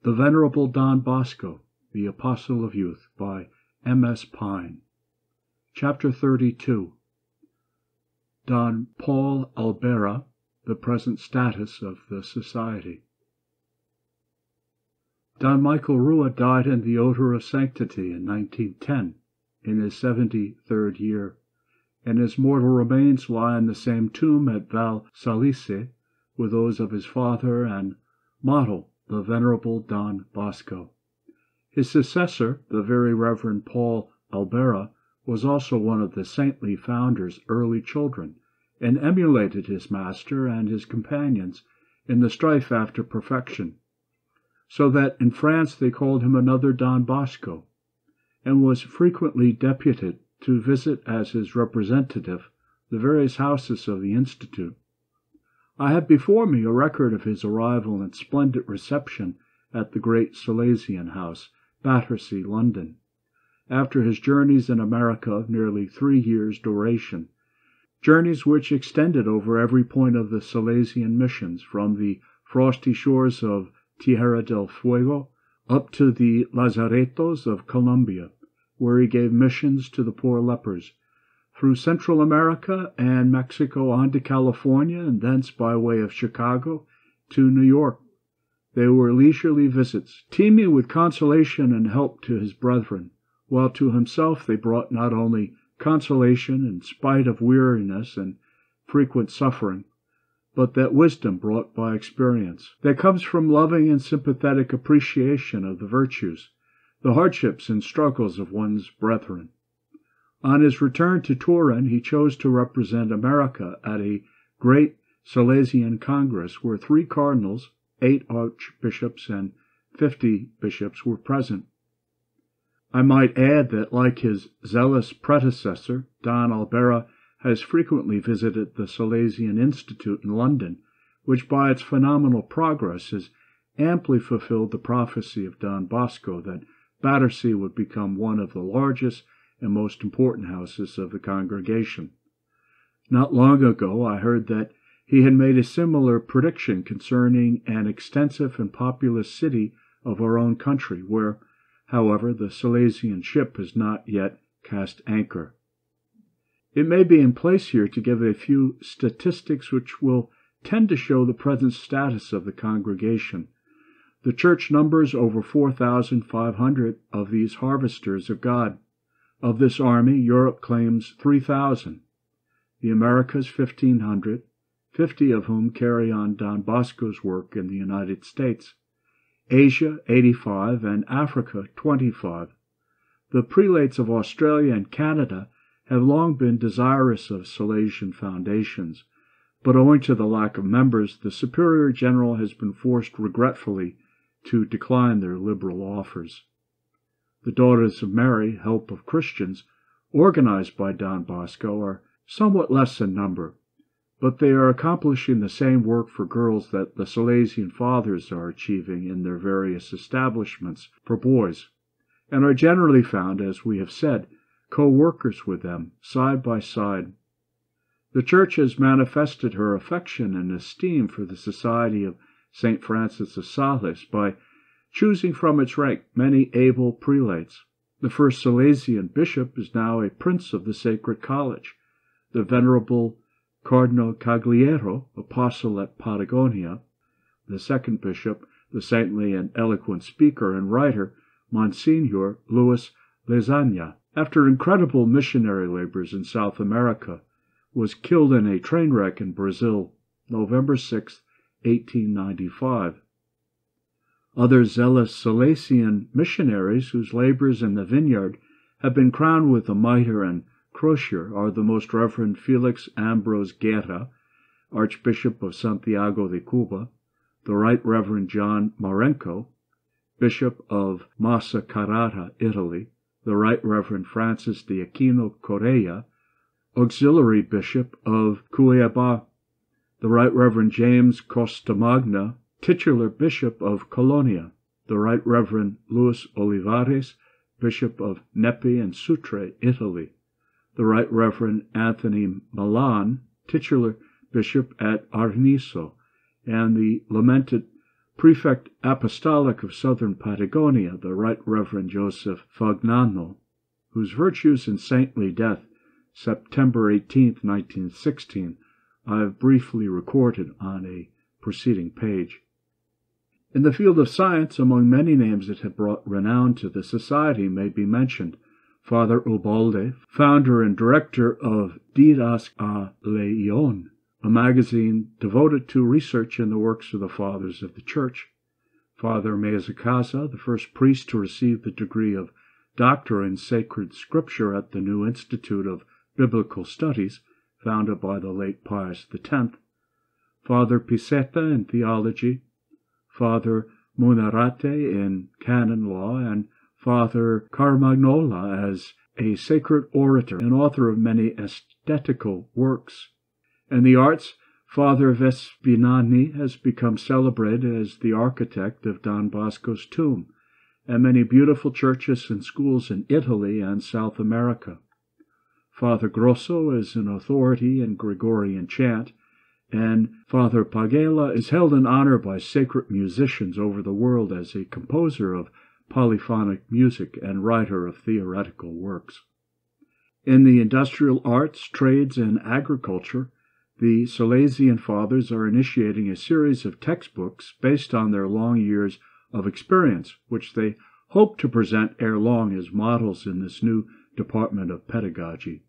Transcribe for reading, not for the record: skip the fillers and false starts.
The Venerable Don Bosco, the Apostle of Youth, by M.S. Pine. Chapter 32. Don Paul Albera, the present status of the Society. Don Michael Rua died in the odor of sanctity in 1910, in his 73rd year, and his mortal remains lie in the same tomb at Val Salise with those of his father and model, the Venerable Don Bosco. His successor, the Very Reverend Paul Albera, was also one of the saintly founder's early children, and emulated his master and his companions in the strife after perfection, so that in France they called him another Don Bosco, and was frequently deputed to visit as his representative the various houses of the Institute. I have before me a record of his arrival and splendid reception at the great Salesian house, Battersea, London, after his journeys in America of nearly 3 years' duration, journeys which extended over every point of the Salesian missions, from the frosty shores of Tierra del Fuego up to the Lazaretos of Colombia, where he gave missions to the poor lepers, through Central America and Mexico on to California, and thence by way of Chicago to New York. They were leisurely visits, teeming with consolation and help to his brethren, while to himself they brought not only consolation in spite of weariness and frequent suffering, but that wisdom brought by experience, that comes from loving and sympathetic appreciation of the virtues, the hardships and struggles of one's brethren. On his return to Turin, he chose to represent America at a great Salesian Congress, where 3 cardinals, 8 archbishops, and 50 bishops were present. I might add that, like his zealous predecessor, Don Albera has frequently visited the Salesian Institute in London, which by its phenomenal progress has amply fulfilled the prophecy of Don Bosco that Battersea would become one of the largest and most important houses of the congregation. Not long ago I heard that he had made a similar prediction concerning an extensive and populous city of our own country, where, however, the Salesian ship has not yet cast anchor. It may be in place here to give a few statistics which will tend to show the present status of the congregation. The church numbers over 4,500 of these harvesters of God. Of this army, Europe claims 3,000, the Americas 1,500, 50 of whom carry on Don Bosco's work in the United States, Asia 85, and Africa 25. The prelates of Australia and Canada have long been desirous of Salesian foundations, but owing to the lack of members, the Superior General has been forced regretfully to decline their liberal offers. The Daughters of Mary, Help of Christians, organized by Don Bosco, are somewhat less in number, but they are accomplishing the same work for girls that the Salesian Fathers are achieving in their various establishments for boys, and are generally found, as we have said, co-workers with them, side by side. The Church has manifested her affection and esteem for the Society of St. Francis of Sales by choosing from its rank many able prelates. The first Salesian bishop is now a prince of the Sacred College, the Venerable Cardinal Cagliero, apostle at Patagonia. The second bishop, the saintly and eloquent speaker and writer, Monsignor Luis Lezania, after incredible missionary labors in South America, was killed in a train wreck in Brazil, November 6, 1895. Other zealous Salesian missionaries whose labors in the vineyard have been crowned with the mitre and crosier are the Most Reverend Felix Ambrose Guerra, Archbishop of Santiago de Cuba, the Right Reverend John Marenco, Bishop of Massa Carrara, Italy, the Right Reverend Francis de Aquino Correa, Auxiliary Bishop of Cuiabá, the Right Reverend James Costamagna, titular Bishop of Colonia, the Right Reverend Luis Olivares, Bishop of Nepi and Sutre, Italy, the Right Reverend Anthony Milan, titular Bishop at Arniso, and the lamented Prefect Apostolic of Southern Patagonia, the Right Reverend Joseph Fagnano, whose virtues and saintly death, September 18, 1916, I have briefly recorded on a preceding page. In the field of science, among many names that have brought renown to the Society may be mentioned Father Ubalde, founder and director of Didas a Leon, a magazine devoted to research in the works of the Fathers of the Church; Father Mezacasa, the first priest to receive the degree of Doctor in Sacred Scripture at the New Institute of Biblical Studies, founded by the late Pius X; Father Pisetta in theology; Father Munarate in canon law; and Father Carmagnola as a sacred orator and author of many aesthetical works. In the arts, Father Vespinani has become celebrated as the architect of Don Bosco's tomb, and many beautiful churches and schools in Italy and South America. Father Grosso is an authority in Gregorian chant, and Father Pagela is held in honor by sacred musicians over the world as a composer of polyphonic music and writer of theoretical works. In the industrial arts, trades, and agriculture, the Salesian Fathers are initiating a series of textbooks based on their long years of experience, which they hope to present ere long as models in this new department of pedagogy.